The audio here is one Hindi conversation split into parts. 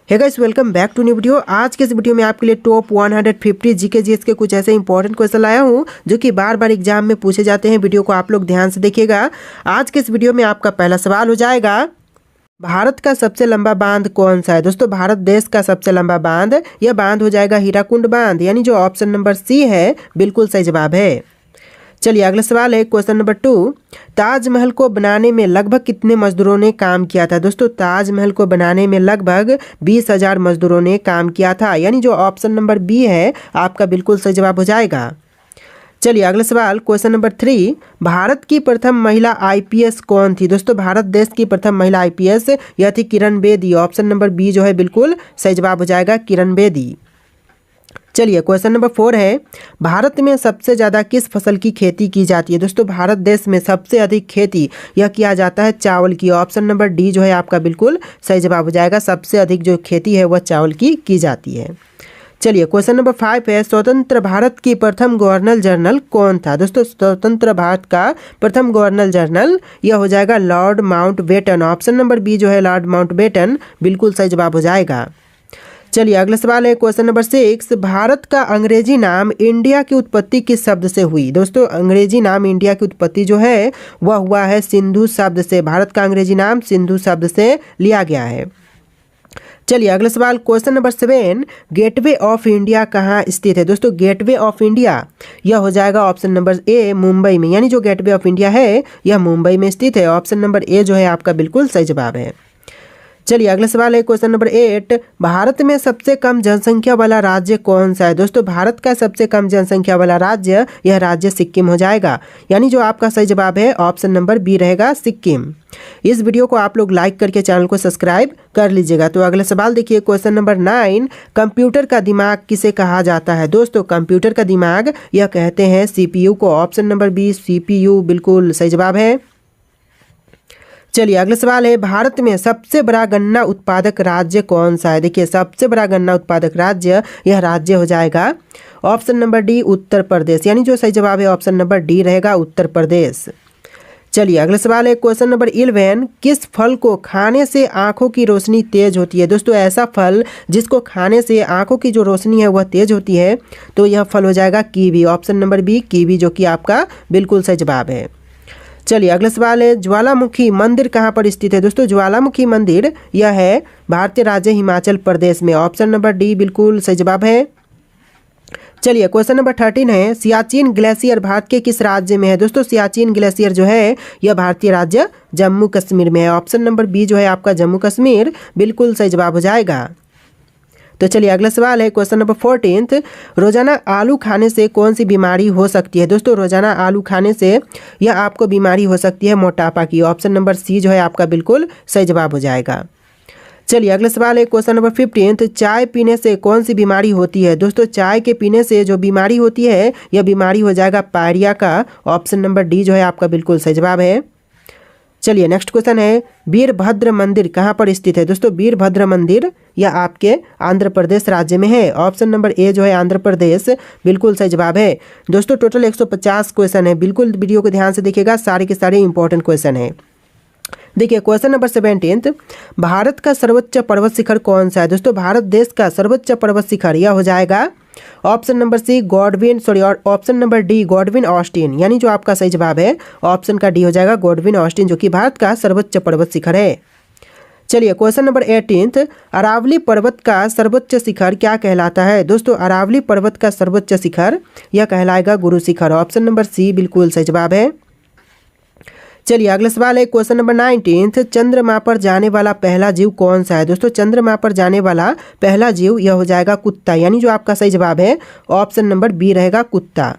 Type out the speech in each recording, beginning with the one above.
Hey guys, welcome back to new video. आज के इस वीडियो में आपके लिए टॉप 150 जीके जीएस के कुछ ऐसे इंपॉर्टेंट क्वेश्चन लाया हूं जो कि बार बार एग्जाम में पूछे जाते हैं। वीडियो को आप लोग ध्यान से देखिएगा। आज के इस वीडियो में आपका पहला सवाल हो जाएगा, भारत का सबसे लंबा बांध कौन सा है। दोस्तों, भारत देश का सबसे लंबा बांध, यह बांध हो जाएगा हीराकुंड बांध, यानी जो ऑप्शन नंबर सी है बिल्कुल सही जवाब है। चलिए अगला सवाल है क्वेश्चन नंबर 2, ताजमहल को बनाने में लगभग कितने मजदूरों ने काम किया था। दोस्तों, ताजमहल को बनाने में लगभग 20,000 मजदूरों ने काम किया था, यानी जो ऑप्शन नंबर बी है आपका बिल्कुल सही जवाब हो जाएगा। चलिए अगला सवाल क्वेश्चन नंबर 3, भारत की प्रथम महिला आईपीएस कौन थी। दोस्तों, भारत देश की प्रथम महिला आईपीएस यह थी Kiran Bedi. Option number B जो है बिल्कुल सही जवाब हो जाएगा, किरण बेदी। चलिए क्वेश्चन नंबर 4 है, भारत में सबसे ज़्यादा किस फसल की खेती की जाती है। दोस्तों, भारत देश में सबसे अधिक खेती यह किया जाता है चावल की। ऑप्शन नंबर डी जो है आपका बिल्कुल सही जवाब हो जाएगा। सबसे अधिक जो खेती है वह चावल की जाती है। चलिए क्वेश्चन नंबर 5 है, स्वतंत्र भारत की प्रथम गवर्नर जनरल कौन था। दोस्तों, स्वतंत्र भारत का प्रथम गवर्नर जनरल यह हो जाएगा Lord Mountbatten. Option number B जो है लॉर्ड माउंटबेटन बिल्कुल सही जवाब हो जाएगा। चलिए अगला सवाल है क्वेश्चन नंबर 6, भारत का अंग्रेजी नाम इंडिया की उत्पत्ति किस शब्द से हुई। दोस्तों, अंग्रेजी नाम इंडिया की उत्पत्ति जो है वह हुआ है सिंधु शब्द से। भारत का अंग्रेजी नाम सिंधु शब्द से लिया गया है। चलिए अगला सवाल question number 7, gateway of India कहाँ स्थित है। दोस्तों, गेटवे ऑफ इंडिया यह हो जाएगा ऑप्शन नंबर ए मुंबई में, यानी जो गेटवे ऑफ इंडिया है यह मुंबई में स्थित है। ऑप्शन नंबर ए जो है आपका बिल्कुल सही जवाब है। चलिए अगला सवाल है क्वेश्चन नंबर 8, भारत में सबसे कम जनसंख्या वाला राज्य कौन सा है। दोस्तों, भारत का सबसे कम जनसंख्या वाला राज्य यह राज्य सिक्किम हो जाएगा, यानी जो आपका सही जवाब है ऑप्शन नंबर बी रहेगा, सिक्किम। इस वीडियो को आप लोग लाइक करके चैनल को सब्सक्राइब कर लीजिएगा। तो अगला सवाल देखिए क्वेश्चन नंबर 9, कंप्यूटर का दिमाग किसे कहा जाता है। दोस्तों, कंप्यूटर का दिमाग यह कहते हैं सीपीयू को। ऑप्शन नंबर बी सीपीयू बिल्कुल सही जवाब है। चलिए अगला सवाल है, भारत में सबसे बड़ा गन्ना उत्पादक राज्य कौन सा है। देखिए, सबसे बड़ा गन्ना उत्पादक राज्य यह राज्य हो जाएगा option number D Uttar Pradesh, यानी जो सही जवाब है ऑप्शन नंबर डी रहेगा, उत्तर प्रदेश। चलिए अगला सवाल है क्वेश्चन नंबर 11, किस फल को खाने से आंखों की रोशनी तेज होती है। दोस्तों, ऐसा फल जिसको खाने से आंखों की जो रोशनी है वह तेज होती है, तो यह फल हो जाएगा kiwi. Option number B kiwi जो कि आपका बिल्कुल सही जवाब है। चलिए अगला सवाल है, ज्वालामुखी मंदिर कहाँ पर स्थित है। दोस्तों, ज्वालामुखी मंदिर यह है भारतीय राज्य हिमाचल प्रदेश में। ऑप्शन नंबर डी बिल्कुल सही जवाब है। चलिए क्वेश्चन नंबर 13 है, सियाचिन ग्लेशियर भारत के किस राज्य में है। दोस्तों, सियाचिन ग्लेशियर जो है यह भारतीय राज्य जम्मू कश्मीर में है। ऑप्शन नंबर बी जो है आपका जम्मू कश्मीर बिल्कुल सही जवाब हो जाएगा। तो चलिए अगला सवाल है क्वेश्चन नंबर 14, रोजाना आलू खाने से कौन सी बीमारी हो सकती है। दोस्तों, रोजाना आलू खाने से यह आपको बीमारी हो सकती है मोटापा की। ऑप्शन नंबर सी जो है आपका बिल्कुल सही जवाब हो जाएगा। चलिए अगला सवाल है क्वेश्चन नंबर 15, चाय पीने से कौन सी बीमारी होती है। दोस्तों, चाय के पीने से जो बीमारी होती है यह बीमारी हो जाएगा पायरिया का। ऑप्शन नंबर डी जो है आपका बिल्कुल सही जवाब है। चलिए नेक्स्ट क्वेश्चन है, वीरभद्र मंदिर कहाँ पर स्थित है। दोस्तों, वीरभद्र मंदिर यह आपके आंध्र प्रदेश राज्य में है। ऑप्शन नंबर ए जो है आंध्र प्रदेश बिल्कुल सही जवाब है। दोस्तों, टोटल 150 क्वेश्चन है, बिल्कुल वीडियो को ध्यान से देखिएगा, सारे के सारे इंपॉर्टेंट क्वेश्चन है। देखिए क्वेश्चन नंबर 17, भारत का सर्वोच्च पर्वत शिखर कौन सा है। दोस्तों, भारत देश का सर्वोच्च पर्वत शिखर यह हो जाएगा ऑप्शन नंबर सी गॉडविन और option number D Godwin Austen, यानी जो आपका सही जवाब है ऑप्शन का डी हो जाएगा गॉडविन ऑस्टिन, जो कि भारत का सर्वोच्च पर्वत शिखर है। चलिए क्वेश्चन नंबर 18, अरावली पर्वत का सर्वोच्च शिखर क्या कहलाता है। दोस्तों, अरावली पर्वत का सर्वोच्च शिखर यह कहलाएगा गुरु शिखर। ऑप्शन नंबर सी बिल्कुल सही जवाब है। चलिए अगला सवाल है क्वेश्चन नंबर 19, चंद्रमा पर जाने वाला पहला जीव कौन सा है। दोस्तों, चंद्रमा पर जाने वाला पहला जीव यह हो जाएगा कुत्ता, यानी जो आपका सही जवाब है ऑप्शन नंबर बी रहेगा कुत्ता।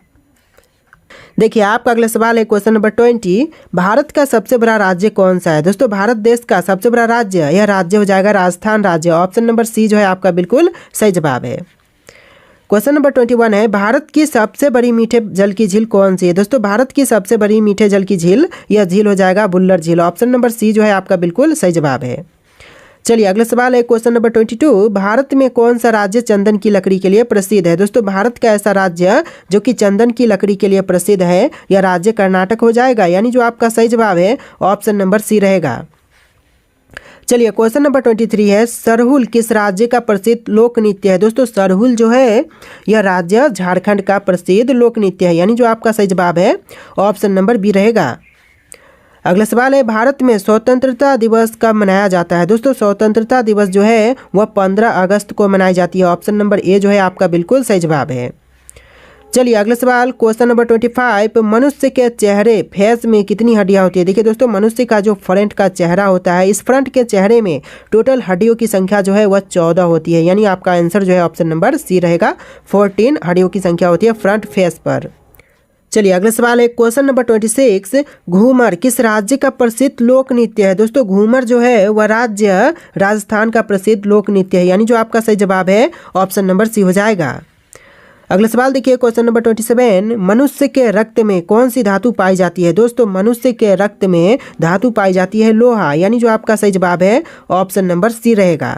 देखिए आपका अगला सवाल है क्वेश्चन नंबर 20, भारत का सबसे बड़ा राज्य कौन सा है। दोस्तों, भारत देश का सबसे बड़ा राज्य यह राज्य हो जाएगा राजस्थान राज्य। ऑप्शन नंबर सी जो है आपका बिल्कुल सही जवाब है। क्वेश्चन नंबर 21 है, भारत की सबसे बड़ी मीठे जल की झील कौन सी है। दोस्तों, भारत की सबसे बड़ी मीठे जल की झील यह झील हो जाएगा बुल्लर झील। ऑप्शन नंबर सी जो है आपका बिल्कुल सही जवाब है। चलिए अगला सवाल है क्वेश्चन नंबर 22, भारत में कौन सा राज्य चंदन की लकड़ी के लिए प्रसिद्ध है। दोस्तों, भारत का ऐसा राज्य जो कि चंदन की लकड़ी के लिए प्रसिद्ध है यह राज्य कर्नाटक हो जाएगा, यानी जो आपका सही जवाब है ऑप्शन नंबर सी रहेगा। चलिए क्वेश्चन नंबर 23 है, सरहुल किस राज्य का प्रसिद्ध लोक नृत्य है। दोस्तों सरहुल जो है यह राज्य झारखंड का प्रसिद्ध लोक नृत्य है, यानी जो आपका सही जवाब है ऑप्शन नंबर बी रहेगा। अगला सवाल है, भारत में स्वतंत्रता दिवस कब मनाया जाता है। दोस्तों स्वतंत्रता दिवस जो है वह 15 अगस्त को मनाई जाती है। ऑप्शन नंबर ए जो है आपका बिल्कुल सही जवाब है। चलिए अगला सवाल क्वेश्चन नंबर 25, मनुष्य के चेहरे फेस में कितनी हड्डियां होती है। देखिए दोस्तों मनुष्य का जो फ्रंट का चेहरा होता है, इस फ्रंट के चेहरे में टोटल हड्डियों की संख्या जो है वह 14 होती है, यानी आपका आंसर जो है ऑप्शन नंबर सी रहेगा। 14 हड्डियों की संख्या होती है फ्रंट फेस पर। चलिए अगला सवाल है क्वेश्चन नंबर 26, घूमर किस राज्य का प्रसिद्ध लोक नृत्य है। दोस्तों घूमर जो है वह राज्य राजस्थान का प्रसिद्ध लोक नृत्य है, यानी जो आपका सही जवाब है ऑप्शन नंबर सी हो जाएगा। अगला सवाल देखिए क्वेश्चन नंबर 27, मनुष्य के रक्त में कौन सी धातु पाई जाती है। दोस्तों मनुष्य के रक्त में धातु पाई जाती है लोहा, यानी जो आपका सही जवाब है ऑप्शन नंबर सी रहेगा।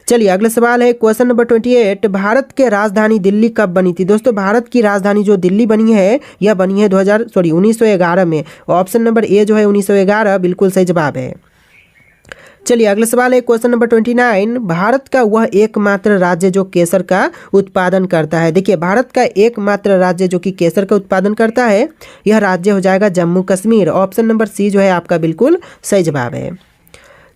चलिए अगला सवाल है क्वेश्चन नंबर 28, भारत के राजधानी दिल्ली कब बनी थी। दोस्तों भारत की राजधानी जो दिल्ली बनी है यह बनी है 1911 में। ऑप्शन नंबर ए जो है 1911 बिल्कुल सही जवाब है। चलिए अगला सवाल है क्वेश्चन नंबर 29, भारत का वह एकमात्र राज्य जो केसर का उत्पादन करता है। देखिए भारत का एकमात्र राज्य जो कि केसर का उत्पादन करता है यह राज्य हो जाएगा Jammu Kashmir. Option number C जो है आपका बिल्कुल सही जवाब है।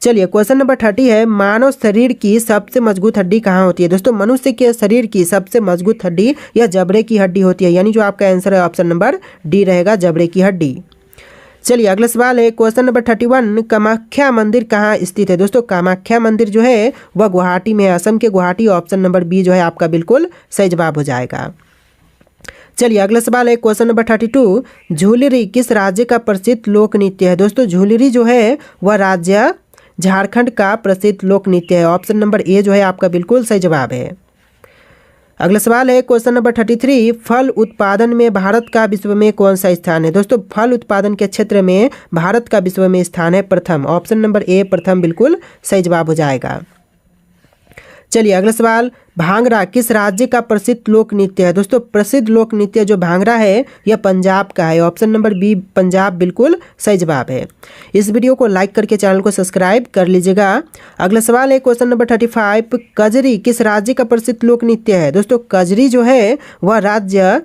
चलिए क्वेश्चन नंबर 30 है, मानव शरीर की सबसे मजबूत हड्डी कहाँ होती है। दोस्तों मनुष्य के शरीर की सबसे मजबूत हड्डी यह जबड़े की हड्डी होती है, यानी जो आपका आंसर है ऑप्शन नंबर डी रहेगा जबड़े की हड्डी। चलिए अगला सवाल है क्वेश्चन नंबर 31, कामाख्या मंदिर कहाँ स्थित है। दोस्तों कामाख्या मंदिर जो है वह गुवाहाटी में है, असम के गुवाहाटी। ऑप्शन नंबर बी जो है आपका बिल्कुल सही जवाब हो जाएगा। चलिए अगला सवाल है क्वेश्चन नंबर 32, झूलरी किस राज्य का प्रसिद्ध लोक नृत्य है। दोस्तों झूलरी जो है वह राज्य झारखंड का प्रसिद्ध लोक नृत्य है। ऑप्शन नंबर ए जो है आपका बिल्कुल सही जवाब है। अगला सवाल है क्वेश्चन नंबर 33, फल उत्पादन में भारत का विश्व में कौन सा स्थान है। दोस्तों फल उत्पादन के क्षेत्र में भारत का विश्व में स्थान है प्रथम। ऑप्शन नंबर ए प्रथम बिल्कुल सही जवाब हो जाएगा। चलिए अगला सवाल, भांगड़ा किस राज्य का प्रसिद्ध लोक नृत्य है। दोस्तों प्रसिद्ध लोक नृत्य जो भांगड़ा है यह पंजाब का है। ऑप्शन नंबर बी पंजाब बिल्कुल सही जवाब है। इस वीडियो को लाइक करके चैनल को सब्सक्राइब कर लीजिएगा। अगला सवाल है क्वेश्चन नंबर 35, कजरी किस राज्य का प्रसिद्ध लोक नृत्य है। दोस्तों कजरी जो है वह राज्य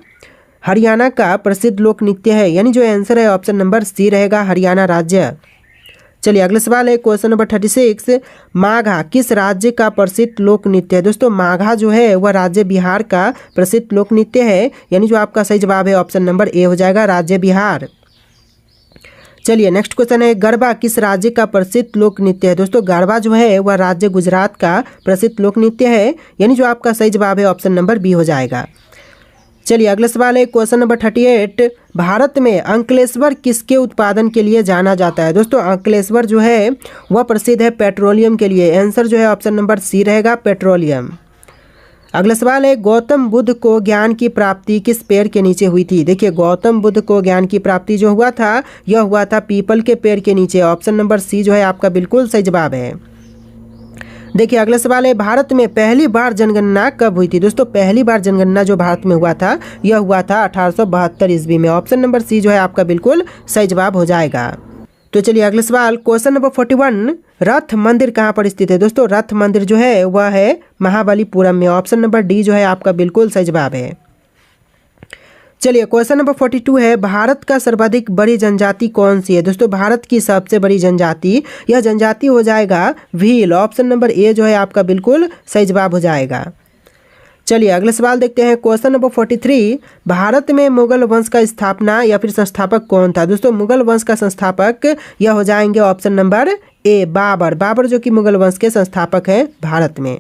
हरियाणा का प्रसिद्ध लोक नृत्य है, यानी जो आंसर है ऑप्शन नंबर सी रहेगा हरियाणा राज्य। चलिए अगला सवाल है क्वेश्चन नंबर 36, माघा किस राज्य का प्रसिद्ध लोक नृत्य है। दोस्तों माघा जो है वह राज्य बिहार का प्रसिद्ध लोक नृत्य है, यानी जो आपका सही जवाब है ऑप्शन नंबर ए हो जाएगा राज्य बिहार। चलिए नेक्स्ट क्वेश्चन है, गरबा किस राज्य का प्रसिद्ध लोक नृत्य है। दोस्तों गरबा जो है वह राज्य गुजरात का प्रसिद्ध लोक नृत्य है, यानी जो आपका सही जवाब है ऑप्शन नंबर बी हो जाएगा। चलिए अगला सवाल है क्वेश्चन नंबर 38, भारत में अंकलेश्वर किसके उत्पादन के लिए जाना जाता है। दोस्तों अंकलेश्वर जो है वह प्रसिद्ध है पेट्रोलियम के लिए। आंसर जो है ऑप्शन नंबर सी रहेगा पेट्रोलियम। अगला सवाल है, गौतम बुद्ध को ज्ञान की प्राप्ति किस पेड़ के नीचे हुई थी। देखिए गौतम बुद्ध को ज्ञान की प्राप्ति जो हुआ था यह हुआ था पीपल के पेड़ के नीचे। ऑप्शन नंबर सी जो है आपका बिल्कुल सही जवाब है। देखिए अगला सवाल है, भारत में पहली बार जनगणना कब हुई थी। दोस्तों पहली बार जनगणना जो भारत में हुआ था यह हुआ था 1872 ईस्वी में। ऑप्शन नंबर सी जो है आपका बिल्कुल सही जवाब हो जाएगा। तो चलिए अगला सवाल क्वेश्चन नंबर 41, रथ मंदिर कहाँ पर स्थित है। दोस्तों रथ मंदिर जो है वह है महाबलीपुरम में। ऑप्शन नंबर डी जो है आपका बिल्कुल सही जवाब है। चलिए क्वेश्चन नंबर 42 है, भारत का सर्वाधिक बड़ी जनजाति कौन सी है। दोस्तों भारत की सबसे बड़ी जनजाति यह जनजाति हो जाएगा भील। ऑप्शन नंबर ए जो है आपका बिल्कुल सही जवाब हो जाएगा। चलिए अगला सवाल देखते हैं क्वेश्चन नंबर 43, भारत में मुगल वंश का स्थापना या फिर संस्थापक कौन था। दोस्तों मुगल वंश का संस्थापक यह हो जाएंगे option number A Babur. Babur जो कि मुगल वंश के संस्थापक हैं भारत में।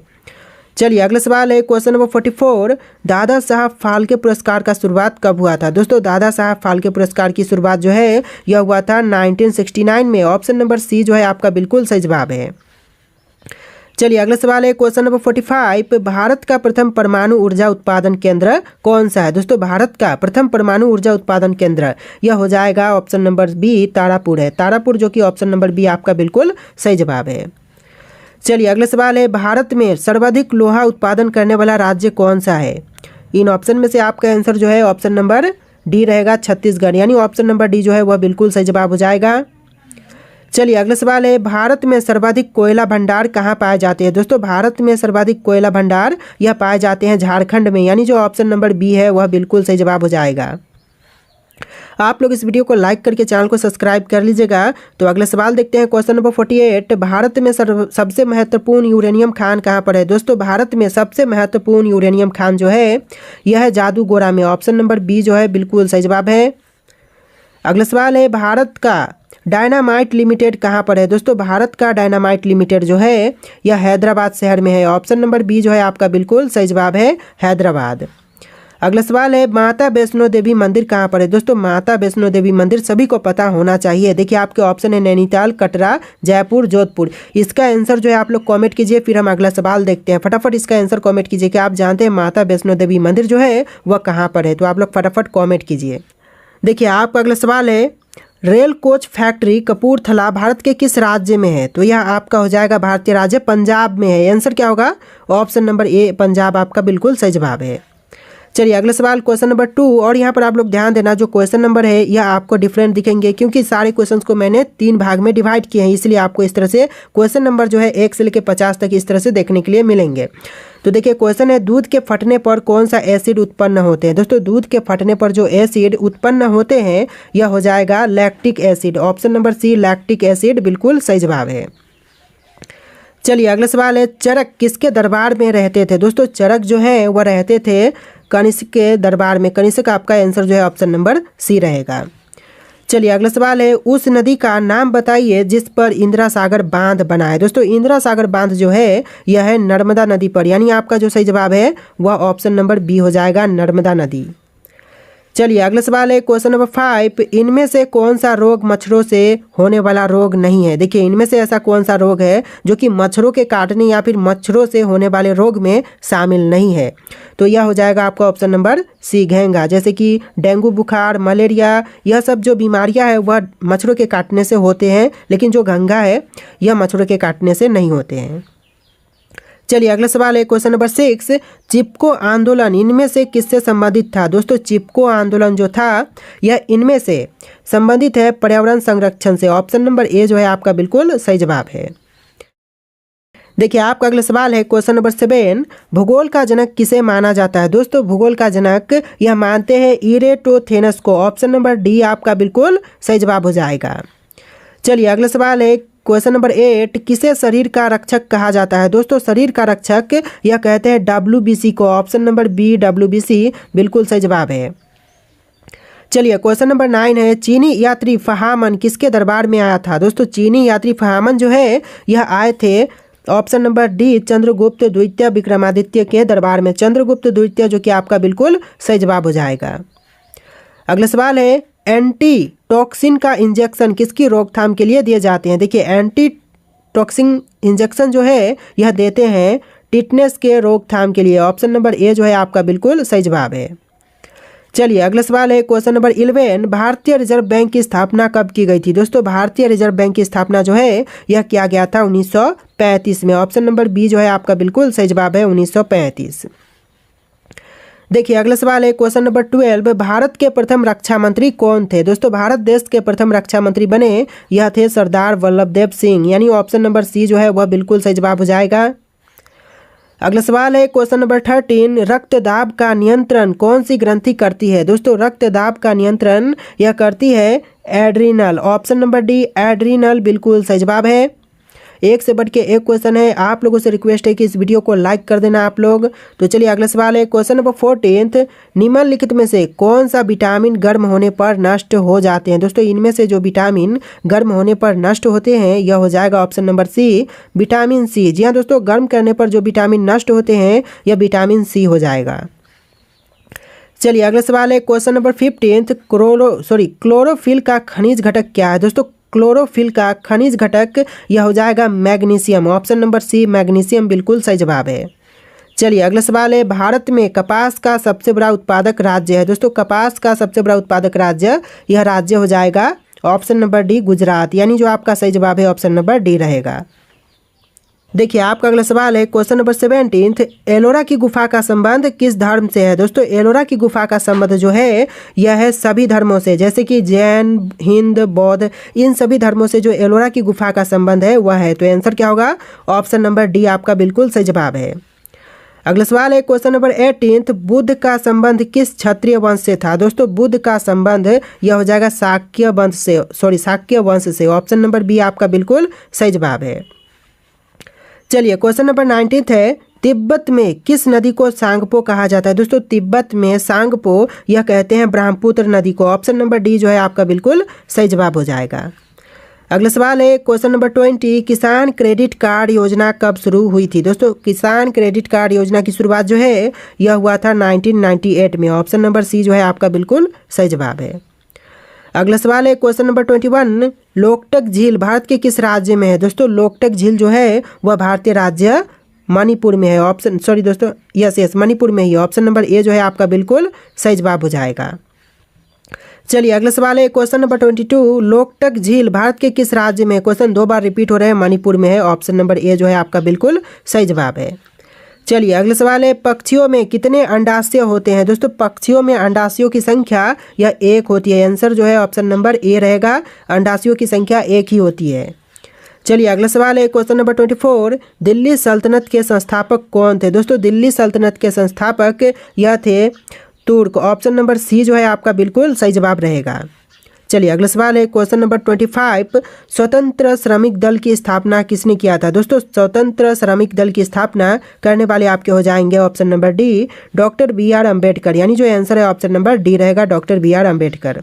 चलिए अगला सवाल है क्वेश्चन नंबर 44, दादा साहब फाल्के पुरस्कार का शुरुआत कब हुआ था। दोस्तों दादा साहब फाल्के पुरस्कार की शुरुआत जो है यह हुआ था 1969 में। ऑप्शन नंबर सी जो है आपका बिल्कुल सही जवाब है। चलिए अगला सवाल है क्वेश्चन नंबर 45, भारत का प्रथम परमाणु ऊर्जा उत्पादन केंद्र कौन सा है। दोस्तों भारत का प्रथम परमाणु ऊर्जा उत्पादन केंद्र यह हो जाएगा ऑप्शन नंबर बी तारापुर है। तारापुर जो कि ऑप्शन नंबर बी आपका बिल्कुल सही जवाब है। चलिए अगला सवाल है, भारत में सर्वाधिक लोहा उत्पादन करने वाला राज्य कौन सा है। इन ऑप्शन में से आपका आंसर जो है ऑप्शन नंबर डी रहेगा छत्तीसगढ़, यानी ऑप्शन नंबर डी जो है वह बिल्कुल सही जवाब हो जाएगा। चलिए अगला सवाल है, भारत में सर्वाधिक कोयला भंडार कहाँ पाए जाते हैं? दोस्तों भारत में सर्वाधिक कोयला भंडार यह पाए जाते हैं झारखंड में, यानी जो ऑप्शन नंबर बी है वह बिल्कुल सही जवाब हो जाएगा। आप लोग इस वीडियो को लाइक करके चैनल को सब्सक्राइब कर लीजिएगा। तो अगला सवाल देखते हैं, क्वेश्चन नंबर 48, भारत में सबसे महत्वपूर्ण यूरेनियम खान कहाँ पर है? दोस्तों भारत में सबसे महत्वपूर्ण यूरेनियम खान जो है यह है जादूगोरा में, ऑप्शन नंबर बी जो है बिल्कुल सही जवाब है। अगला सवाल है, भारत का डायनामाइट लिमिटेड कहाँ पर है? दोस्तों भारत का डायनामाइट लिमिटेड जो है यह हैदराबाद शहर में है, ऑप्शन नंबर बी जो है आपका बिल्कुल सही जवाब है हैदराबाद। अगला सवाल है, माता वैष्णो देवी मंदिर कहाँ पर है? दोस्तों माता वैष्णो देवी मंदिर सभी को पता होना चाहिए। देखिए आपके ऑप्शन है नैनीताल, कटरा, जयपुर, जोधपुर। इसका आंसर जो है आप लोग कमेंट कीजिए, फिर हम अगला सवाल देखते हैं। फटाफट इसका आंसर कमेंट कीजिए कि आप जानते हैं माता वैष्णो देवी मंदिर जो है वह कहाँ पर है, तो आप लोग फटाफट कॉमेंट कीजिए। देखिए आपका अगला सवाल है, rail coach factory Kapurthala Bharat के किस राज्य में है? तो यह आपका हो जाएगा भारतीय राज्य पंजाब में है। आंसर क्या होगा? ऑप्शन नंबर ए पंजाब आपका बिल्कुल सही जवाब है। चलिए अगला सवाल क्वेश्चन नंबर 2, और यहाँ पर आप लोग ध्यान देना जो क्वेश्चन नंबर है यह आपको डिफरेंट दिखेंगे, क्योंकि सारे क्वेश्चंस को मैंने 3 भाग में डिवाइड किए हैं, इसलिए आपको इस तरह से क्वेश्चन नंबर जो है 1 से लेकर 50 तक इस तरह से देखने के लिए मिलेंगे। तो देखिए क्वेश्चन है, दूध के फटने पर कौन सा एसिड उत्पन्न होते हैं? दोस्तों दूध के फटने पर जो एसिड उत्पन्न होते हैं यह हो जाएगा lactic acid, option number C lactic acid बिल्कुल सही जवाब है। चलिए अगला सवाल है, चरक किसके दरबार में रहते थे? दोस्तों चरक जो है वह रहते थे कनिष्क के दरबार में। कनिष्क आपका आंसर जो है ऑप्शन नंबर सी रहेगा। चलिए अगला सवाल है, उस नदी का नाम बताइए जिस पर इंदिरा सागर बांध बना है। दोस्तों इंदिरा सागर बांध जो है यह है नर्मदा नदी पर, यानी आपका जो सही जवाब है वह ऑप्शन नंबर बी हो जाएगा नर्मदा नदी। चलिए अगला सवाल है, क्वेश्चन नंबर 5, इनमें से कौन सा रोग मच्छरों से होने वाला रोग नहीं है? देखिए इनमें से ऐसा कौन सा रोग है जो कि मच्छरों के काटने या फिर मच्छरों से होने वाले रोग में शामिल नहीं है? तो यह हो जाएगा आपका ऑप्शन नंबर सी घेंगा, जैसे कि डेंगू बुखार, मलेरिया, यह सब जो बीमारियां हैं वह मच्छरों के काटने से होते हैं, लेकिन जो घंघा है यह मच्छरों के काटने से नहीं होते हैं। चलिए अगला सवाल है, क्वेश्चन नंबर 6, चिपको आंदोलन इनमें से किससे संबंधित था? दोस्तों चिपको आंदोलन जो था यह इनमें से संबंधित है पर्यावरण संरक्षण से, ऑप्शन नंबर ए जो है आपका बिल्कुल सही जवाब है। देखिए आपका अगला सवाल है, क्वेश्चन नंबर 7, भूगोल का जनक किसे माना जाता है? दोस्तों भूगोल का जनक यह मानते हैं इरेटोथेनस को, ऑप्शन नंबर डी आपका बिल्कुल सही जवाब हो जाएगा। चलिए अगला सवाल है, क्वेश्चन नंबर 8, किसे शरीर का रक्षक कहा जाता है? दोस्तों शरीर का रक्षक यह कहते हैं WBC को, ऑप्शन नंबर बी WBC बिल्कुल सही जवाब है। चलिए क्वेश्चन नंबर 9 है, चीनी यात्री फहामन किसके दरबार में आया था? दोस्तों चीनी यात्री फहामन जो है यह आए थे, ऑप्शन नंबर डी चंद्रगुप्त द्वितीय विक्रमादित्य के दरबार में, चंद्रगुप्त द्वितीय जो कि आपका बिल्कुल सही जवाब हो जाएगा। अगला सवाल है, एंटी टॉक्सिन का इंजेक्शन किसकी रोकथाम के लिए दिए जाते हैं? देखिए एंटी टॉक्सिन इंजेक्शन जो है यह देते हैं टिटनेस के रोकथाम के लिए, ऑप्शन नंबर ए जो है आपका बिल्कुल सही जवाब है। चलिए अगला सवाल है, क्वेश्चन नंबर 11, भारतीय रिजर्व बैंक की स्थापना कब की गई थी? दोस्तों भारतीय रिजर्व बैंक की स्थापना जो है यह किया गया था 1935 में, ऑप्शन नंबर बी जो है आपका बिल्कुल सही जवाब है 1935। देखिए अगला सवाल है, क्वेश्चन नंबर 12, भारत के प्रथम रक्षा मंत्री कौन थे? दोस्तों भारत देश के प्रथम रक्षा मंत्री बने यह थे सरदार वल्लभ देव सिंह, यानी ऑप्शन नंबर सी जो है वह बिल्कुल सही जवाब हो जाएगा। अगला सवाल है, क्वेश्चन नंबर 13, रक्तदाब का नियंत्रण कौन सी ग्रंथि करती है? दोस्तों रक्तदाब का नियंत्रण यह करती है adrenal, option number D adrenal बिल्कुल सही जवाब है। एक से बढ़ के एक क्वेश्चन है, आप लोगों से रिक्वेस्ट है कि इस वीडियो को लाइक कर देना आप लोग। तो चलिए अगला सवाल है, क्वेश्चन नंबर 14, निम्नलिखित में से कौन सा विटामिन गर्म होने पर नष्ट हो जाते हैं? दोस्तों इनमें से जो विटामिन गर्म होने पर नष्ट होते हैं यह हो जाएगा option number C vitamin C. जी हाँ दोस्तों, गर्म करने पर जो विटामिन नष्ट होते हैं यह विटामिन सी हो जाएगा। चलिए अगला सवाल है, क्वेश्चन नंबर 15, क्लोरोफिल का खनिज घटक क्या है? दोस्तों क्लोरोफिल का खनिज घटक यह हो जाएगा magnesium, option number C magnesium बिल्कुल सही जवाब है। चलिए अगला सवाल है, भारत में कपास का सबसे बड़ा उत्पादक राज्य है? दोस्तों कपास का सबसे बड़ा उत्पादक राज्य यह राज्य हो जाएगा ऑप्शन नंबर डी गुजरात, यानी जो आपका सही जवाब है ऑप्शन नंबर डी रहेगा। देखिए आपका अगला सवाल है क्वेश्चन नंबर 17, एलोरा की गुफा का संबंध किस धर्म से है। दोस्तों एलोरा की गुफा का संबंध जो है यह है सभी धर्मों से, जैसे कि जैन, हिंद, बौद्ध, इन सभी धर्मों से जो एलोरा की गुफा का संबंध है वह है। तो आंसर क्या होगा, ऑप्शन नंबर डी आपका बिल्कुल सही जवाब है। अगला सवाल है क्वेश्चन नंबर 18, बुद्ध का संबंध किस क्षत्रिय वंश से था। दोस्तों बुद्ध का संबंध यह हो जाएगा शाक्य वंश से। ऑप्शन नंबर बी आपका बिल्कुल सही जवाब है। चलिए क्वेश्चन नंबर 19 है, तिब्बत में किस नदी को सांगपो कहा जाता है। दोस्तों तिब्बत में सांगपो यह कहते हैं ब्रह्मपुत्र नदी को। ऑप्शन नंबर डी जो है आपका बिल्कुल सही जवाब हो जाएगा। अगला सवाल है क्वेश्चन नंबर 20, किसान क्रेडिट कार्ड योजना कब शुरू हुई थी। दोस्तों किसान क्रेडिट कार्ड योजना की शुरुआत जो है यह हुआ था 1998 में। ऑप्शन नंबर सी जो है आपका बिल्कुल सही जवाब है। अगला सवाल है क्वेश्चन नंबर 21, लोकटक झील भारत के किस राज्य में है। दोस्तों लोकटक झील जो है वह भारतीय राज्य मणिपुर में है। मणिपुर में ही। ऑप्शन नंबर ए जो है आपका बिल्कुल सही जवाब हो जाएगा। चलिए अगला सवाल है क्वेश्चन नंबर 22, लोकटक झील भारत के किस राज्य में है। क्वेश्चन 2 बार रिपीट हो रहे हैं, मणिपुर में है। ऑप्शन नंबर ए जो है आपका बिल्कुल सही जवाब है। चलिए अगला सवाल है, पक्षियों में कितने अंडाशय होते हैं। दोस्तों पक्षियों में अंडाशयों की संख्या यह 1 होती है। आंसर जो है ऑप्शन नंबर ए रहेगा, अंडाशयों की संख्या 1 ही होती है। चलिए अगला सवाल है क्वेश्चन नंबर 24, दिल्ली सल्तनत के संस्थापक कौन थे। दोस्तों दिल्ली सल्तनत के संस्थापक यह थे तुर्क। ऑप्शन नंबर सी जो है आपका बिल्कुल सही जवाब रहेगा। चलिए अगला सवाल है क्वेश्चन नंबर 25, स्वतंत्र श्रमिक दल की स्थापना किसने किया था। दोस्तों स्वतंत्र श्रमिक दल की स्थापना करने वाले आपके हो जाएंगे option number D, doctor B R Ambedkar. यानी जो आंसर है ऑप्शन नंबर डी रहेगा, doctor B R Ambedkar.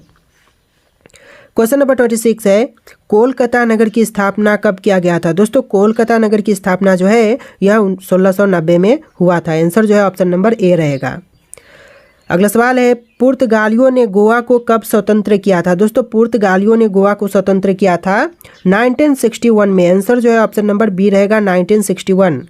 Question number 26 है, कोलकाता नगर की स्थापना कब किया गया था। दोस्तों कोलकाता नगर की स्थापना जो है यह 1690 में हुआ था। आंसर जो है ऑप्शन नंबर ए रहेगा। अगला सवाल है, पुर्तगालियों ने गोवा को कब स्वतंत्र किया था। दोस्तों पुर्तगालियों ने गोवा को स्वतंत्र किया था 1961 में। आंसर जो है ऑप्शन नंबर बी रहेगा, 1961।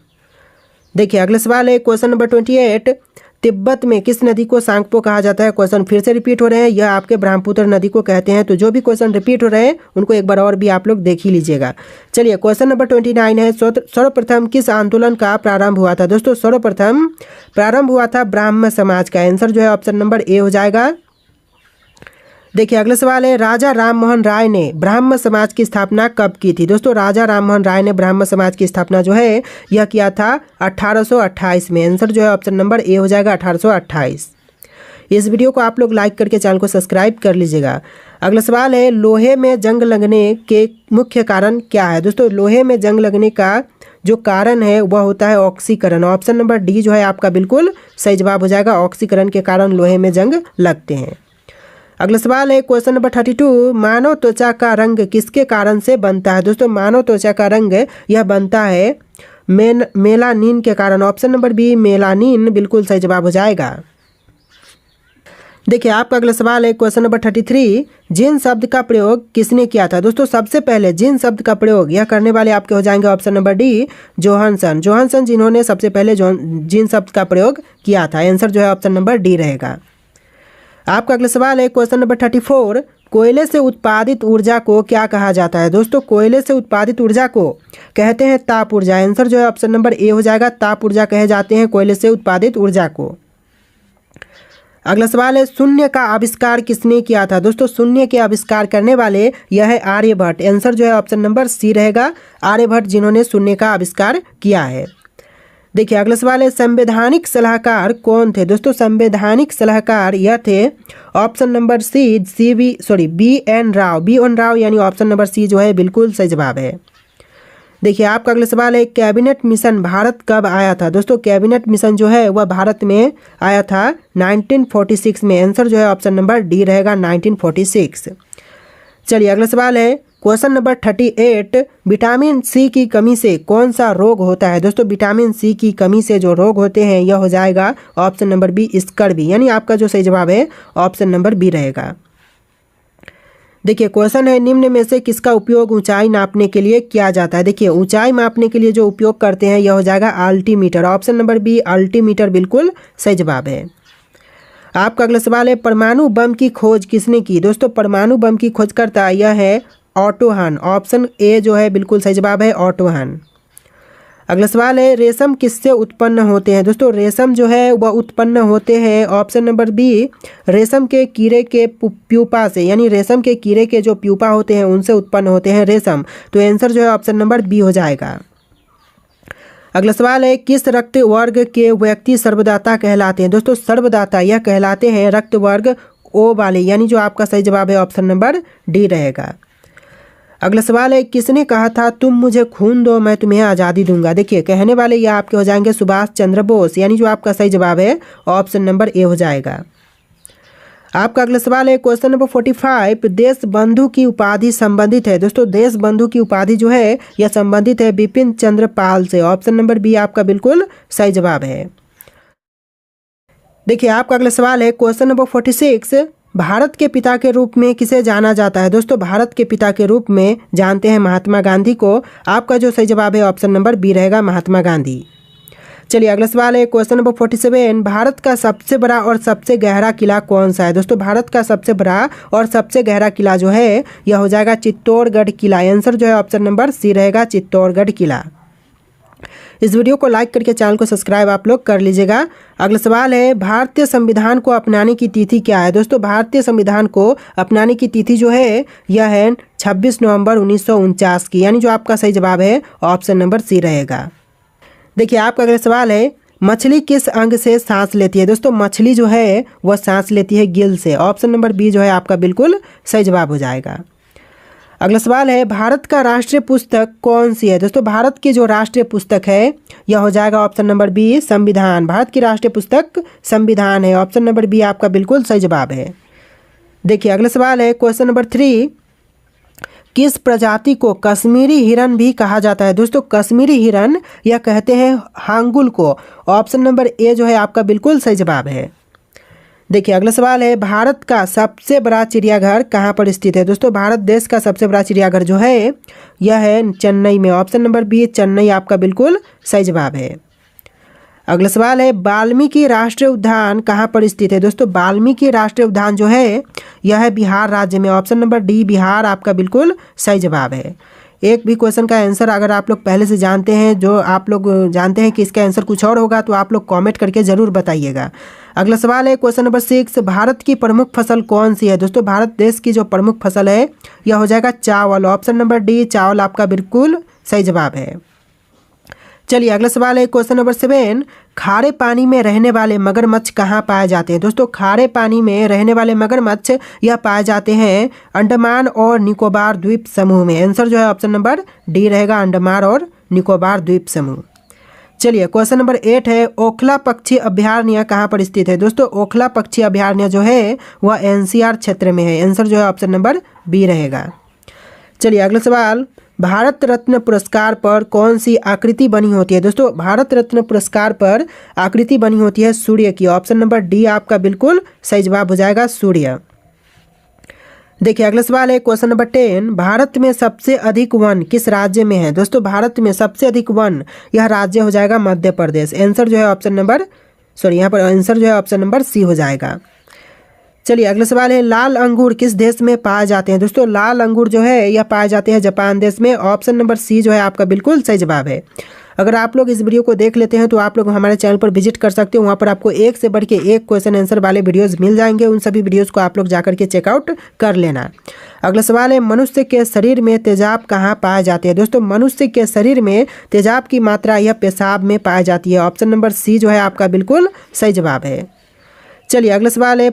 देखिए अगला सवाल है क्वेश्चन नंबर 28, तिब्बत में किस नदी को सांगपो कहा जाता है। क्वेश्चन फिर से रिपीट हो रहे हैं, यह आपके ब्रह्मपुत्र नदी को कहते हैं। तो जो भी क्वेश्चन रिपीट हो रहे हैं उनको एक बार और भी आप लोग देख ही लीजिएगा। चलिए क्वेश्चन नंबर 29 है, सर्वप्रथम किस आंदोलन का प्रारंभ हुआ था। दोस्तों सर्वप्रथम प्रारंभ हुआ था ब्राह्म समाज का। आंसर जो है ऑप्शन नंबर ए हो जाएगा। देखिए अगला सवाल है, राजा राममोहन राय ने ब्राह्म समाज की स्थापना कब की थी। दोस्तों राजा राममोहन राय ने ब्राह्म समाज की स्थापना जो है यह किया था 1828 में। आंसर जो है ऑप्शन नंबर ए हो जाएगा, 1828। इस वीडियो को आप लोग लाइक करके चैनल को सब्सक्राइब कर लीजिएगा। अगला सवाल है, लोहे में जंग लगने के मुख्य कारण क्या है। दोस्तों लोहे में जंग लगने का जो कारण है वह होता है ऑक्सीकरण। ऑप्शन नंबर डी जो है आपका बिल्कुल सही जवाब हो जाएगा, ऑक्सीकरण के कारण लोहे में जंग लगते हैं। अगला सवाल है क्वेश्चन नंबर 32, मानव त्वचा का रंग किसके कारण से बनता है। दोस्तों मानव त्वचा का रंग यह बनता है मेलानिन के कारण। ऑप्शन नंबर बी मेलानिन बिल्कुल सही जवाब हो जाएगा। देखिए आपका अगला सवाल है क्वेश्चन नंबर 33, जिन शब्द का प्रयोग किसने किया था। दोस्तों सबसे पहले जिन शब्द का प्रयोग यह करने वाले आपके हो जाएंगे ऑप्शन नंबर डी जोहानसन जिन्होंने सबसे पहले जिन शब्द का प्रयोग किया था। आंसर जो है ऑप्शन नंबर डी रहेगा। आपका अगला सवाल है क्वेश्चन नंबर 34, कोयले से उत्पादित ऊर्जा को क्या कहा जाता है। दोस्तों कोयले से उत्पादित ऊर्जा को कहते हैं ताप ऊर्जा। आंसर जो है ऑप्शन नंबर ए हो जाएगा, ताप ऊर्जा कहे जाते हैं कोयले से उत्पादित ऊर्जा को। अगला सवाल है, शून्य का आविष्कार किसने किया था। दोस्तों शून्य के आविष्कार करने वाले यह है आर्यभट्ट। आंसर जो है ऑप्शन नंबर सी रहेगा, आर्यभट्ट जिन्होंने शून्य का आविष्कार किया है। देखिए अगला सवाल है, संवैधानिक सलाहकार कौन थे। दोस्तों संवैधानिक सलाहकार यह थे option number B N Rau यानी ऑप्शन नंबर सी जो है बिल्कुल सही जवाब है। देखिए आपका अगला सवाल है, कैबिनेट मिशन भारत कब आया था। दोस्तों कैबिनेट मिशन जो है वह भारत में आया था 1946 में। आंसर जो है ऑप्शन नंबर डी रहेगा, 1946। चलिए अगला सवाल है क्वेश्चन नंबर 38, विटामिन सी की कमी से कौन सा रोग होता है। दोस्तों विटामिन सी की कमी से जो रोग होते हैं यह हो जाएगा ऑप्शन नंबर बी स्कर्वी। यानी आपका जो सही जवाब है ऑप्शन नंबर बी रहेगा। देखिए क्वेश्चन है, निम्न में से किसका उपयोग ऊंचाई नापने के लिए किया जाता है। देखिए ऊंचाई मापने के लिए जो उपयोग करते हैं यह हो जाएगा altimeter. Option number B altimeter बिल्कुल सही जवाब है। आपका अगला सवाल है, परमाणु बम की खोज किसने की। दोस्तों परमाणु बम की खोजकर्ता यह है ऑटो हन। ऑप्शन ए जो है बिल्कुल सही जवाब है, ऑटो हन। अगला सवाल है रेशम किससे उत्पन्न होते हैं। दोस्तों रेशम जो है वह उत्पन्न होते हैं ऑप्शन नंबर बी रेशम के कीड़े के प्यूपा से, यानी रेशम के कीड़े के जो प्यूपा होते हैं उनसे उत्पन्न होते हैं रेशम। तो आंसर जो है ऑप्शन नंबर बी हो जाएगा। अगला सवाल है किस रक्त वर्ग के व्यक्ति सर्वदाता कहलाते हैं। दोस्तों सर्वदाता यह कहलाते हैं रक्त वर्ग ओ वाले, यानी जो आपका सही जवाब है ऑप्शन नंबर डी रहेगा। अगला सवाल है किसने कहा था तुम मुझे खून दो मैं तुम्हें आज़ादी दूंगा। देखिए कहने वाले ये आपके हो जाएंगे सुभाष चंद्र बोस, यानी जो आपका सही जवाब है ऑप्शन नंबर ए हो जाएगा। आपका अगला सवाल है क्वेश्चन नंबर 45 देश बंधु की उपाधि संबंधित है। दोस्तों देश बंधु की उपाधि जो है यह संबंधित है बिपिन चंद्र पाल से। ऑप्शन नंबर बी आपका बिल्कुल सही जवाब है। देखिए आपका अगला सवाल है क्वेश्चन नंबर 46 भारत के पिता के रूप में किसे जाना जाता है। दोस्तों भारत के पिता के रूप में जानते हैं महात्मा गांधी को। आपका जो सही जवाब है ऑप्शन नंबर बी रहेगा महात्मा गांधी। चलिए अगला सवाल है क्वेश्चन नंबर 47 भारत का सबसे बड़ा और सबसे गहरा किला कौन सा है। दोस्तों भारत का सबसे बड़ा और सबसे गहरा किला जो है यह हो जाएगा चित्तौड़गढ़ किला। आंसर जो है ऑप्शन नंबर सी रहेगा चित्तौड़गढ़ किला। इस वीडियो को लाइक करके चैनल को सब्सक्राइब आप लोग कर लीजिएगा। अगला सवाल है भारतीय संविधान को अपनाने की तिथि क्या है। दोस्तों भारतीय संविधान को अपनाने की तिथि जो है यह है 26 नवंबर 1949 की, यानी जो आपका सही जवाब है ऑप्शन नंबर सी रहेगा। देखिए आपका अगला सवाल है मछली किस अंग से सांस लेती है। दोस्तों मछली जो है वह सांस लेती है गिल से। ऑप्शन नंबर बी जो है आपका बिल्कुल सही जवाब हो जाएगा। अगला सवाल है भारत का राष्ट्रीय पुस्तक कौन सी है। दोस्तों भारत की जो राष्ट्रीय पुस्तक है यह हो जाएगा ऑप्शन नंबर बी संविधान। भारत की राष्ट्रीय पुस्तक संविधान है। ऑप्शन नंबर बी आपका बिल्कुल सही जवाब है। देखिए अगला सवाल है क्वेश्चन नंबर 3 किस प्रजाति को कश्मीरी हिरन भी कहा जाता है। दोस्तों कश्मीरी हिरन यह कहते हैं हांगुल को। ऑप्शन नंबर ए जो है आपका बिल्कुल सही जवाब है। देखिए अगला सवाल है भारत का सबसे बड़ा चिड़ियाघर कहाँ पर स्थित है। दोस्तों भारत देश का सबसे बड़ा चिड़ियाघर जो है यह है चेन्नई में। ऑप्शन नंबर बी चेन्नई आपका बिल्कुल सही जवाब है। अगला सवाल है वाल्मीकि राष्ट्रीय उद्यान कहाँ पर स्थित है। दोस्तों वाल्मीकि राष्ट्रीय उद्यान जो है यह है बिहार राज्य में। ऑप्शन नंबर डी बिहार आपका बिल्कुल सही जवाब है। एक भी क्वेश्चन का आंसर अगर आप लोग पहले से जानते हैं, जो आप लोग जानते हैं कि इसका आंसर कुछ और होगा, तो आप लोग कमेंट करके ज़रूर बताइएगा। अगला सवाल है क्वेश्चन नंबर 6 भारत की प्रमुख फसल कौन सी है। दोस्तों भारत देश की जो प्रमुख फसल है यह हो जाएगा चावल। ऑप्शन नंबर डी चावल आपका बिल्कुल सही जवाब है। चलिए अगला सवाल है क्वेश्चन नंबर 7 खारे पानी में रहने वाले मगरमच्छ कहाँ पाए जाते हैं। दोस्तों खारे पानी में रहने वाले मगरमच्छ यह पाए जाते हैं अंडमान और निकोबार द्वीप समूह में। आंसर जो है ऑप्शन नंबर डी रहेगा अंडमान और निकोबार द्वीप समूह। चलिए क्वेश्चन नंबर 8 है ओखला पक्षी अभयारण्य कहाँ पर स्थित है। दोस्तों ओखला पक्षी अभयारण्य जो है वह NCR क्षेत्र में है। आंसर जो है ऑप्शन नंबर बी रहेगा। चलिए अगला सवाल भारत रत्न पुरस्कार पर कौन सी आकृति बनी होती है। दोस्तों भारत रत्न पुरस्कार पर आकृति बनी होती है सूर्य की। ऑप्शन नंबर डी आपका बिल्कुल सही जवाब हो जाएगा सूर्य। देखिए अगला सवाल है क्वेश्चन नंबर 10 भारत में सबसे अधिक वन किस राज्य में है। दोस्तों भारत में सबसे अधिक वन यह राज्य हो जाएगा मध्य प्रदेश। आंसर जो है ऑप्शन नंबर यहाँ पर आंसर जो है ऑप्शन नंबर सी हो जाएगा। चलिए अगला सवाल है लाल अंगूर किस देश में पाए जाते हैं। दोस्तों लाल अंगूर जो है यह पाए जाते हैं जापान देश में। ऑप्शन नंबर सी जो है आपका बिल्कुल सही जवाब है। अगर आप लोग इस वीडियो को देख लेते हैं तो आप लोग हमारे चैनल पर विजिट कर सकते हो। वहाँ पर आपको एक से बढ़ के एक क्वेश्चन आंसर वाले वीडियोस मिल जाएंगे। उन सभी वीडियोस को आप लोग जाकर के चेकआउट कर लेना। अगला सवाल है मनुष्य के शरीर में तेजाब कहाँ पाए जाते हैं। दोस्तों मनुष्य के शरीर में तेजाब की मात्रा यह पेशाब में पाई जाती है। ऑप्शन नंबर सी जो है आपका बिल्कुल सही जवाब है। चलिए अगला सवाल है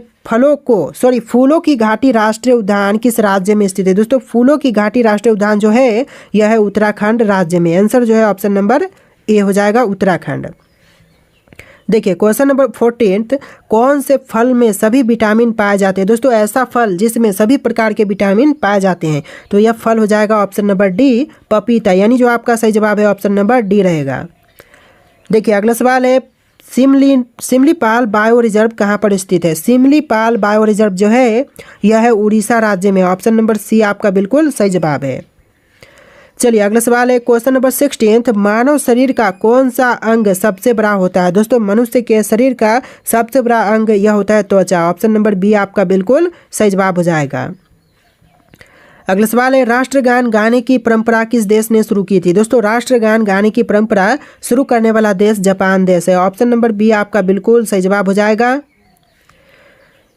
फूलों की घाटी राष्ट्रीय उद्यान किस राज्य में स्थित है। दोस्तों फूलों की घाटी राष्ट्रीय उद्यान जो है यह है उत्तराखंड राज्य में। आंसर जो है ऑप्शन नंबर ए हो जाएगा उत्तराखंड। देखिए क्वेश्चन नंबर 14 कौन से फल में सभी विटामिन पाए जाते हैं। दोस्तों ऐसा फल जिसमें सभी प्रकार के विटामिन पाए जाते हैं, तो यह फल हो जाएगा ऑप्शन नंबर डी पपीता, यानी जो आपका सही जवाब है ऑप्शन नंबर डी रहेगा। देखिए अगला सवाल है सिमलीपाल बायो रिजर्व कहाँ पर स्थित है। सिमलीपाल बायो रिजर्व जो है यह है उड़ीसा राज्य में। ऑप्शन नंबर सी आपका बिल्कुल सही जवाब है। चलिए अगला सवाल है क्वेश्चन नंबर 16 मानव शरीर का कौन सा अंग सबसे बड़ा होता है। दोस्तों मनुष्य के शरीर का सबसे बड़ा अंग यह होता है त्वचा। ऑप्शन नंबर बी आपका बिल्कुल सही जवाब हो जाएगा। अगला सवाल है, राष्ट्रगान गाने की परंपरा किस देश ने शुरू की थी? दोस्तों राष्ट्रगान गाने की परंपरा शुरू करने वाला देश जापान देश है। ऑप्शन नंबर बी आपका बिल्कुल सही जवाब हो जाएगा।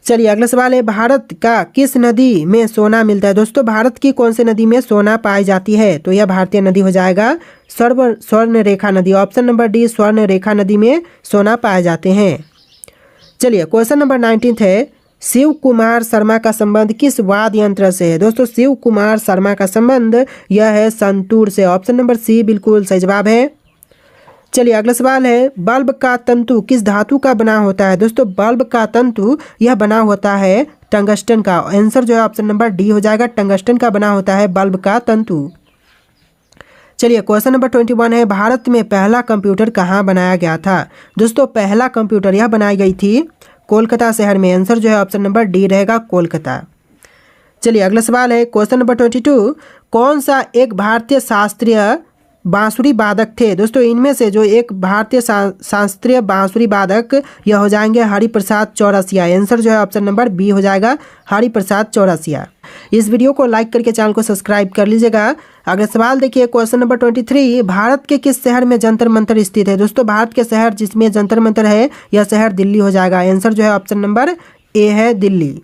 चलिए अगला सवाल है, भारत का किस नदी में सोना मिलता है? दोस्तों भारत की कौन सी नदी में सोना पाई जाती है? तो यह भारतीय नदी हो जाएगा स्वर्ण रेखा नदी। ऑप्शन नंबर डी स्वर्ण रेखा नदी में सोना पाए जाते हैं। चलिए क्वेश्चन नंबर 19 है, शिव कुमार शर्मा का संबंध किस वाद्य यंत्र से है? दोस्तों शिव कुमार शर्मा का संबंध यह है संतूर से। ऑप्शन नंबर सी बिल्कुल सही जवाब है। चलिए अगला सवाल है, बल्ब का तंतु किस धातु का बना होता है? दोस्तों बल्ब का तंतु यह बना होता है टंगस्टन का। आंसर जो है ऑप्शन नंबर डी हो जाएगा, टंगस्टन का बना होता है बल्ब का तंतु। चलिए क्वेश्चन नंबर 21 है, भारत में पहला कंप्यूटर कहाँ बनाया गया था? दोस्तों पहला कंप्यूटर यह बनाई गई थी कोलकाता शहर में। आंसर जो है ऑप्शन नंबर डी रहेगा, कोलकाता। चलिए अगला सवाल है, क्वेश्चन नंबर 22, कौन सा एक भारतीय शास्त्रीय बांसुरी वादक थे? दोस्तों इनमें से जो एक भारतीय शास्त्रीय बांसुरी वादक यह हो जाएंगे हरिप्रसाद चौरसिया। आंसर जो है ऑप्शन नंबर बी हो जाएगा, हरिप्रसाद चौरसिया। इस वीडियो को लाइक करके चैनल को सब्सक्राइब कर लीजिएगा। अगला सवाल देखिए क्वेश्चन नंबर 23, भारत के किस शहर में जंतर मंतर स्थित है? दोस्तों भारत के शहर जिसमें जंतर मंतर है यह शहर दिल्ली हो जाएगा। आंसर जो है ऑप्शन नंबर ए है, दिल्ली।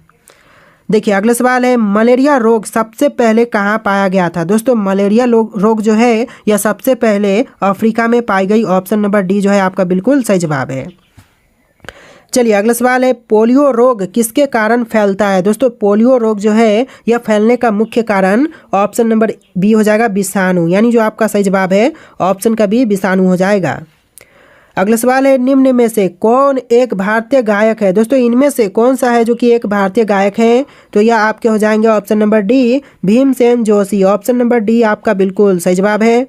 देखिए अगला सवाल है, मलेरिया रोग सबसे पहले कहाँ पाया गया था? दोस्तों मलेरिया रोग जो है यह सबसे पहले अफ्रीका में पाई गई। ऑप्शन नंबर डी जो है आपका बिल्कुल सही जवाब है। चलिए अगला सवाल है, पोलियो रोग किसके कारण फैलता है? दोस्तों पोलियो रोग जो है यह फैलने का मुख्य कारण ऑप्शन नंबर बी हो जाएगा, विषाणु। यानी जो आपका सही जवाब है ऑप्शन का बी विषाणु हो जाएगा। अगला सवाल है, निम्न में से कौन एक भारतीय गायक है? दोस्तों इनमें से कौन सा है जो कि एक भारतीय गायक है? तो यह आपके हो जाएंगे option number D, Bhimsen Joshi. Option number D आपका बिल्कुल सही जवाब है।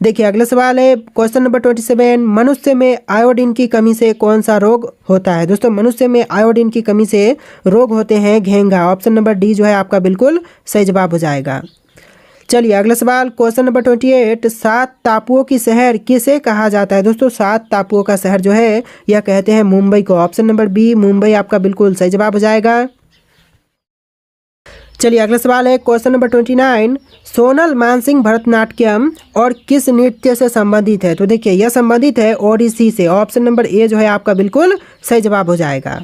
देखिए अगला सवाल है क्वेश्चन नंबर 27, मनुष्य में आयोडीन की कमी से कौन सा रोग होता है? दोस्तों मनुष्य में आयोडीन की कमी से रोग होते हैं घेंघा। ऑप्शन नंबर डी जो है आपका बिल्कुल सही जवाब हो जाएगा। चलिए अगला सवाल क्वेश्चन नंबर 28, 7 टापुओं की शहर किसे कहा जाता है? दोस्तों 7 टापुओं का शहर जो है यह कहते हैं मुंबई को। ऑप्शन नंबर बी मुंबई आपका बिल्कुल सही जवाब हो जाएगा। चलिए अगला सवाल है क्वेश्चन नंबर 29, सोनल मानसिंह भरतनाट्यम और किस नृत्य से संबंधित है? तो देखिए यह संबंधित है ओडिसी से। ऑप्शन नंबर ए जो है आपका बिल्कुल सही जवाब हो जाएगा।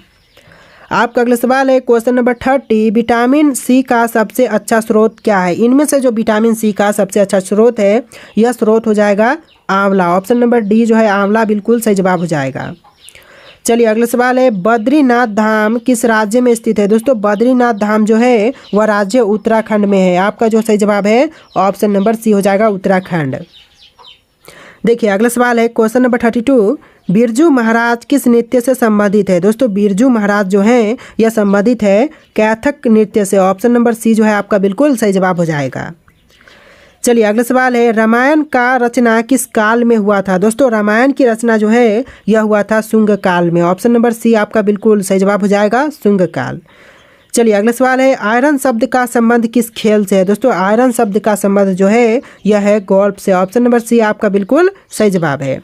आपका अगला सवाल है क्वेश्चन नंबर 30, विटामिन सी का सबसे अच्छा स्रोत क्या है? इनमें से जो विटामिन सी का सबसे अच्छा स्रोत है यह स्रोत हो जाएगा आंवला। ऑप्शन नंबर डी जो है आंवला बिल्कुल सही जवाब हो जाएगा। चलिए अगला सवाल है, बद्रीनाथ धाम किस राज्य में स्थित है? दोस्तों बद्रीनाथ धाम जो है वह राज्य उत्तराखंड में है। आपका जो सही जवाब है ऑप्शन नंबर सी हो जाएगा, उत्तराखंड। देखिए अगला सवाल है क्वेश्चन नंबर 32, बिरजू महाराज किस नृत्य से संबंधित है? दोस्तों बिरजू महाराज जो है यह संबंधित है कैथक नृत्य से। ऑप्शन नंबर सी जो है आपका बिल्कुल सही जवाब हो जाएगा। चलिए अगला सवाल है, रामायण का रचना किस काल में हुआ था? दोस्तों रामायण की रचना जो है यह हुआ था शुंग काल में। ऑप्शन नंबर सी आपका बिल्कुल सही जवाब हो जाएगा, शुंग काल। चलिए अगला सवाल है, आयरन शब्द का संबंध किस खेल से है? दोस्तों आयरन शब्द का संबंध जो है यह है गोल्फ से। ऑप्शन नंबर सी आपका बिल्कुल सही जवाब है।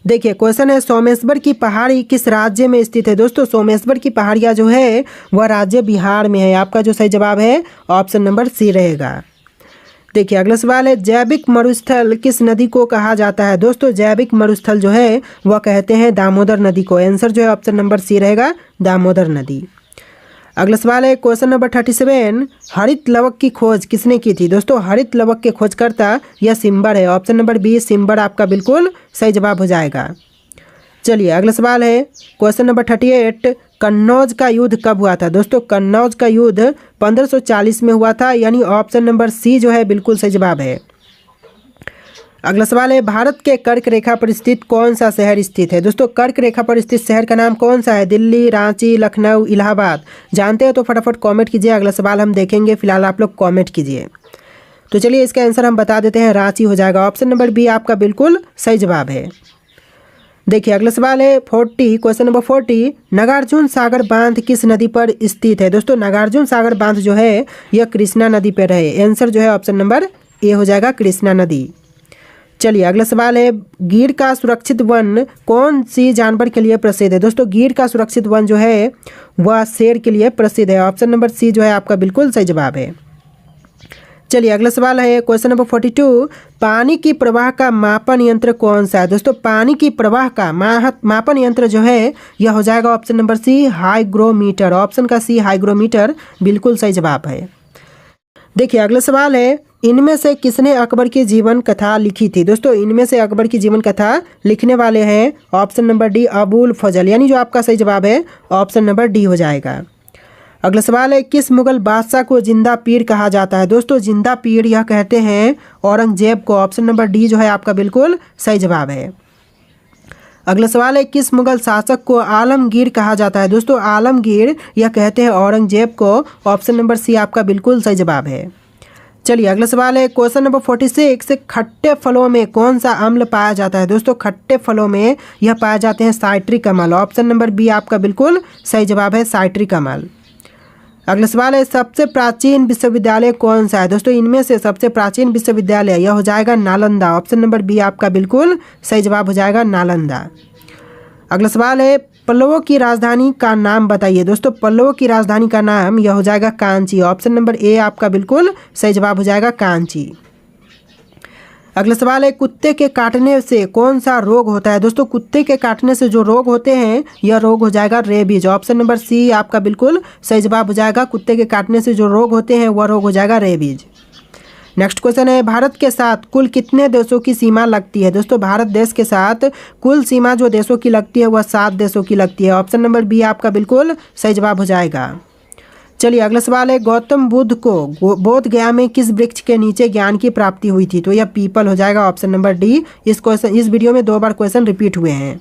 देखिए क्वेश्चन है, सोमेश्वर की पहाड़ी किस राज्य में स्थित है? दोस्तों सोमेश्वर की पहाड़ियाँ जो है वह राज्य बिहार में है। आपका जो सही जवाब है ऑप्शन नंबर सी रहेगा। देखिए अगला सवाल है, जैविक मरुस्थल किस नदी को कहा जाता है? दोस्तों जैविक मरुस्थल जो है वह कहते हैं दामोदर नदी को। आंसर जो है ऑप्शन नंबर सी रहेगा, दामोदर नदी। अगला सवाल है क्वेश्चन नंबर 37, हरित लवक की खोज किसने की थी? दोस्तों हरित लवक के खोजकर्ता यह सिम्बर है। ऑप्शन नंबर बी सिम्बर आपका बिल्कुल सही जवाब हो जाएगा। चलिए अगला सवाल है क्वेश्चन नंबर 38, कन्नौज का युद्ध कब हुआ था? दोस्तों कन्नौज का युद्ध 1540 में हुआ था। यानी ऑप्शन नंबर सी जो है बिल्कुल सही जवाब है। अगला सवाल है, भारत के कर्क रेखा पर स्थित कौन सा शहर स्थित है? दोस्तों कर्क रेखा पर स्थित शहर का नाम कौन सा है? दिल्ली, रांची, लखनऊ, इलाहाबाद। जानते हो तो फटाफट कमेंट कीजिए। अगला सवाल हम देखेंगे, फिलहाल आप लोग कमेंट कीजिए। तो चलिए इसका आंसर हम बता देते हैं, रांची हो जाएगा। ऑप्शन नंबर बी आपका बिल्कुल सही जवाब है। देखिए अगला सवाल है क्वेश्चन नंबर 40, नागार्जुन सागर बांध किस नदी पर स्थित है? दोस्तों नागार्जुन सागर बांध जो है यह कृष्णा नदी पर है। आंसर जो है ऑप्शन नंबर ए हो जाएगा, कृष्णा नदी। चलिए अगला सवाल है, गिर का सुरक्षित वन कौन सी जानवर के लिए प्रसिद्ध है? दोस्तों गिर का सुरक्षित वन जो है वह शेर के लिए प्रसिद्ध है। ऑप्शन नंबर सी जो है आपका बिल्कुल सही जवाब है। चलिए अगला सवाल है क्वेश्चन नंबर 42, पानी की प्रवाह का मापन यंत्र कौन सा है। दोस्तों पानी की प्रवाह का मापन यंत्र जो है यह हो जाएगा option number C hygrometer. Option का सी हाइग्रोमीटर बिल्कुल सही जवाब है। देखिए अगला सवाल है, इनमें से किसने अकबर की जीवन कथा लिखी थी। दोस्तों इनमें से अकबर की जीवन कथा लिखने वाले हैं ऑप्शन नंबर डी अबुल फजल, यानी जो आपका सही जवाब है ऑप्शन नंबर डी हो जाएगा। अगला सवाल है, किस मुगल बादशाह को जिंदा पीर कहा जाता है। दोस्तों जिंदा पीर यह कहते हैं औरंगजेब को। ऑप्शन नंबर डी जो है आपका बिल्कुल सही जवाब है। अगला सवाल है, किस मुगल शासक को आलमगीर कहा जाता है। दोस्तों आलमगीर यह कहते हैं औरंगजेब को। ऑप्शन नंबर सी आपका बिल्कुल सही जवाब है। चलिए अगला सवाल है क्वेश्चन नंबर 46, खट्टे फलों में कौन सा अम्ल पाया जाता है। दोस्तों खट्टे फलों में यह पाए जाते हैं साइट्रिक अम्ल। ऑप्शन नंबर बी आपका बिल्कुल सही जवाब है, साइट्रिक अम्ल। अगला सवाल है, सबसे प्राचीन विश्वविद्यालय कौन सा है। दोस्तों इनमें से सबसे प्राचीन विश्वविद्यालय यह हो जाएगा नालंदा। ऑप्शन नंबर बी आपका बिल्कुल सही जवाब हो जाएगा, नालंदा। अगला सवाल है, पल्लवों की राजधानी का नाम बताइए। दोस्तों पल्लवों की राजधानी का नाम यह हो जाएगा कांची। ऑप्शन नंबर ए आपका बिल्कुल सही जवाब हो जाएगा, कांची। अगला सवाल है, कुत्ते के काटने से कौन सा रोग होता है। दोस्तों कुत्ते के काटने से जो रोग होते हैं यह रोग हो जाएगा रेबीज। ऑप्शन नंबर सी आपका बिल्कुल सही जवाब हो जाएगा, कुत्ते के काटने से जो रोग होते हैं वह रोग हो जाएगा रेबीज। नेक्स्ट क्वेश्चन है, भारत के साथ कुल कितने देशों की सीमा लगती है। दोस्तों भारत देश के साथ कुल सीमा जो देशों की लगती है वह 7 देशों की लगती है। ऑप्शन नंबर बी आपका बिल्कुल सही जवाब हो जाएगा। चलिए अगला सवाल है, गौतम बुद्ध को बोध गया में किस वृक्ष के नीचे ज्ञान की प्राप्ति हुई थी। तो यह पीपल हो जाएगा, ऑप्शन नंबर डी। इस वीडियो में 2 बार क्वेश्चन रिपीट हुए हैं।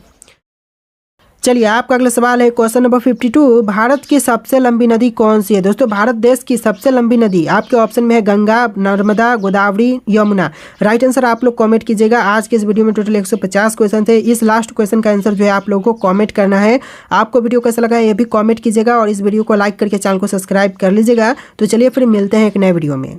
चलिए आपका अगला सवाल है क्वेश्चन नंबर 52, भारत की सबसे लंबी नदी कौन सी है। दोस्तों भारत देश की सबसे लंबी नदी आपके ऑप्शन में है गंगा, नर्मदा, गोदावरी, यमुना। राइट आंसर आप लोग कमेंट कीजिएगा। आज के इस वीडियो में टोटल 150 क्वेश्चन थे। इस लास्ट क्वेश्चन का आंसर जो है आप लोगों को कमेंट करना है। आपको वीडियो कैसा लगा ये भी कमेंट कीजिएगा और इस वीडियो को लाइक करके चैनल को सब्सक्राइब कर लीजिएगा। तो चलिए फिर मिलते हैं एक नए वीडियो में।